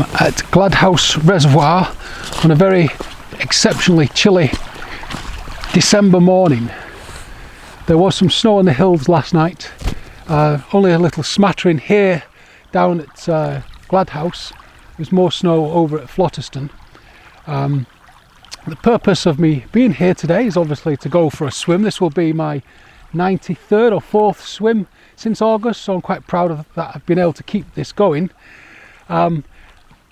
At Gladhouse Reservoir on a very exceptionally chilly December morning. There was some snow on the hills last night, only a little smattering here down at Gladhouse. There's more snow over at Flotterston. The purpose of me being here today is obviously to go for a swim. This will be my 93rd or 4th swim since August, so I'm quite proud of that. I've been able to keep this going.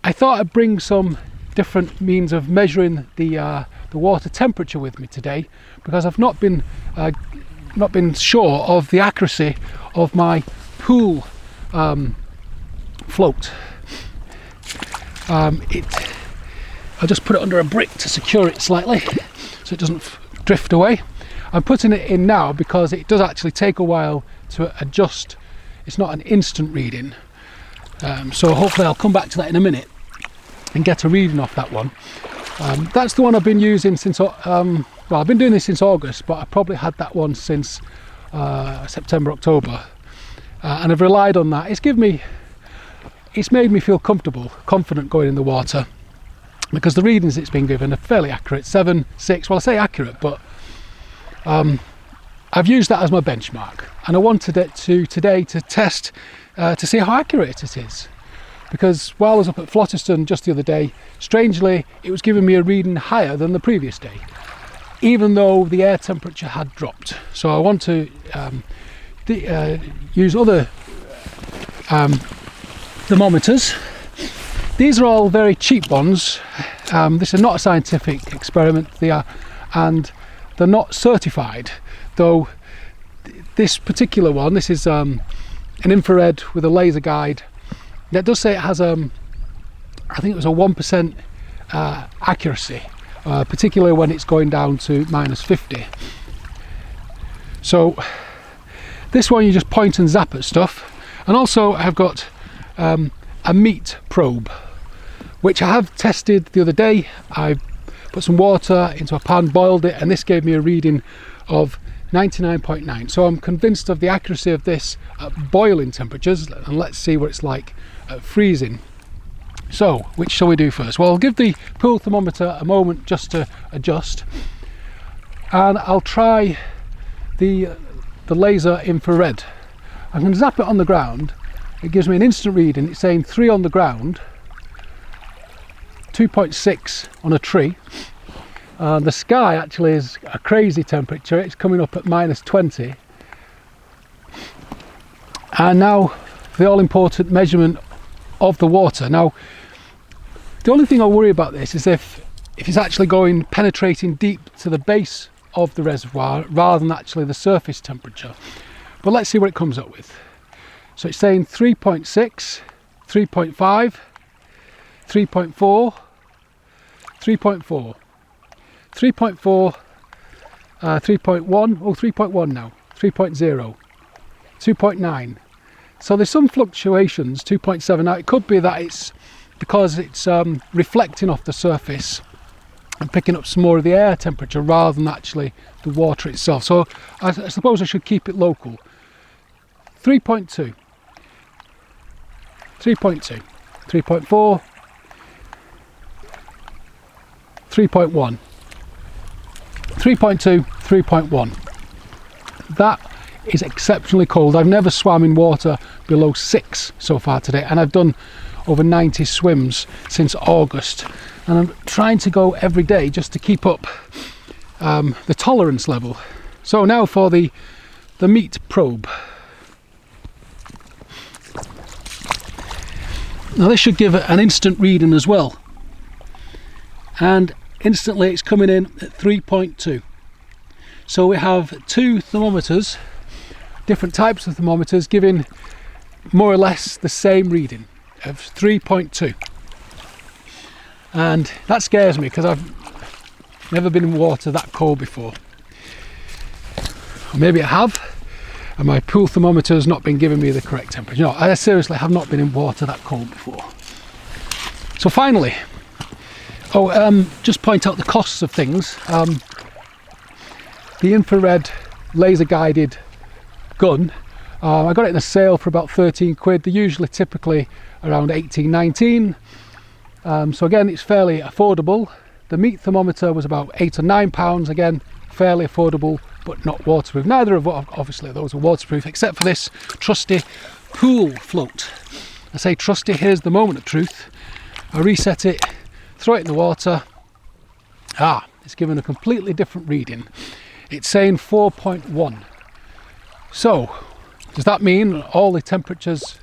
I thought I'd bring some different means of measuring the water temperature with me today, because I've not been sure of the accuracy of my pool float. I'll just put it under a brick to secure it slightly so it doesn't drift away. I'm putting it in now because it does actually take a while to adjust. It's not an instant reading, so hopefully I'll come back to that in a minute and get a reading off that one. That's the one I've been using since, well, I've been doing this since August, but I probably had that one since September, October, and I've relied on that. It's made me feel comfortable, confident going in the water, because the readings it's been given are fairly accurate. 7, 6, well, I say accurate, but I've used that as my benchmark, and I wanted it today to test to see how accurate it is, because while I was up at Flotterston just the other day, strangely it was giving me a reading higher than the previous day, even though the air temperature had dropped. So I want to use other thermometers. These are all very cheap ones. This is not a scientific experiment, and they're not certified, though this particular one, this is an infrared with a laser guide. That does say it has I think it was a 1% accuracy, particularly when it's going down to -50. So this one you just point and zap at stuff. And also I've got a meat probe, which I have tested the other day. I put some water into a pan, boiled it, and this gave me a reading of 99.9. So I'm convinced of the accuracy of this at boiling temperatures, and let's see what it's like at freezing. So which shall we do first? Well, I'll give the pool thermometer a moment just to adjust, and I'll try the laser infrared. I'm going to zap it on the ground. It gives me an instant reading. It's saying 3 on the ground, 2.6 on a tree. The sky actually is a crazy temperature. It's coming up at -20. And now the all-important measurement of the water. Now, the only thing I worry about this is if it's actually penetrating deep to the base of the reservoir rather than actually the surface temperature. But let's see what it comes up with. So it's saying 3.6, 3.5, 3.4, 3.4, 3.4, 3.1, oh 3.1 now, 3.0, 2.9. So there's some fluctuations, 2.7. Now it could be that it's because it's reflecting off the surface and picking up some more of the air temperature rather than actually the water itself. So I suppose I should keep it local. 3.2, 3.2, 3.4, 3.1, 3.2, 3.1. That is exceptionally cold. I've never swam in water below 6 so far today, and I've done over 90 swims since August, and I'm trying to go every day just to keep up the tolerance level. So now for the meat probe. Now this should give it an instant reading as well, and instantly it's coming in at 3.2. So we have 2 thermometers, different types of thermometers, giving more or less the same reading of 3.2. And that scares me because I've never been in water that cold before. Or maybe I have, and my pool thermometer has not been giving me the correct temperature. No, I seriously have not been in water that cold before. So finally, just point out the costs of things. The infrared laser guided gun, I got it in a sale for about 13 quid. They're usually typically around 18, 19. So again, it's fairly affordable. The meat thermometer was about £8 or £9, again fairly affordable but not waterproof. Neither of obviously those are waterproof except for this trusty pool float. I say trusty, here's the moment of truth. I reset it, throw it in the water. It's given a completely different reading. It's saying 4.1. So does that mean all the temperatures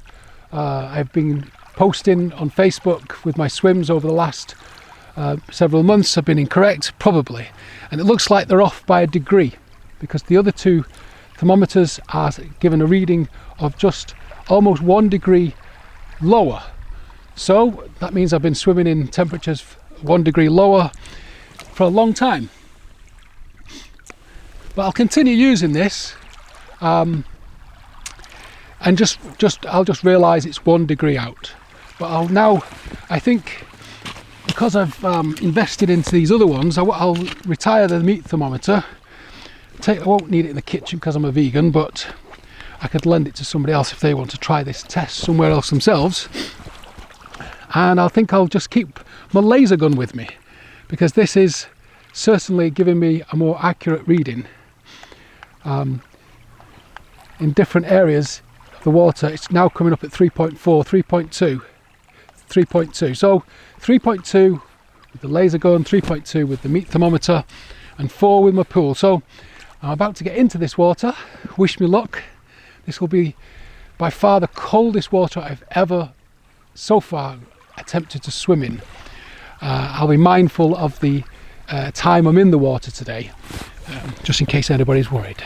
I've been posting on Facebook with my swims over the last several months have been incorrect? Probably. And it looks like they're off by a degree, because the other two thermometers are given a reading of just almost 1 degree lower. So that means I've been swimming in temperatures 1 degree lower for a long time. But I'll continue using this, and I'll just realise it's 1 degree out. But I think because I've invested into these other ones, I'll retire the meat thermometer. I won't need it in the kitchen because I'm a vegan, but I could lend it to somebody else if they want to try this test somewhere else themselves. And I think I'll just keep my laser gun with me, because this is certainly giving me a more accurate reading. In different areas of the water, it's now coming up at 3.4, 3.2, 3.2. So 3.2 with the laser gun, 3.2 with the meat thermometer, and 4 with my pool. So I'm about to get into this water. Wish me luck. This will be by far the coldest water I've ever so far attempted to swim in. I'll be mindful of the time I'm in the water today, just in case anybody's worried.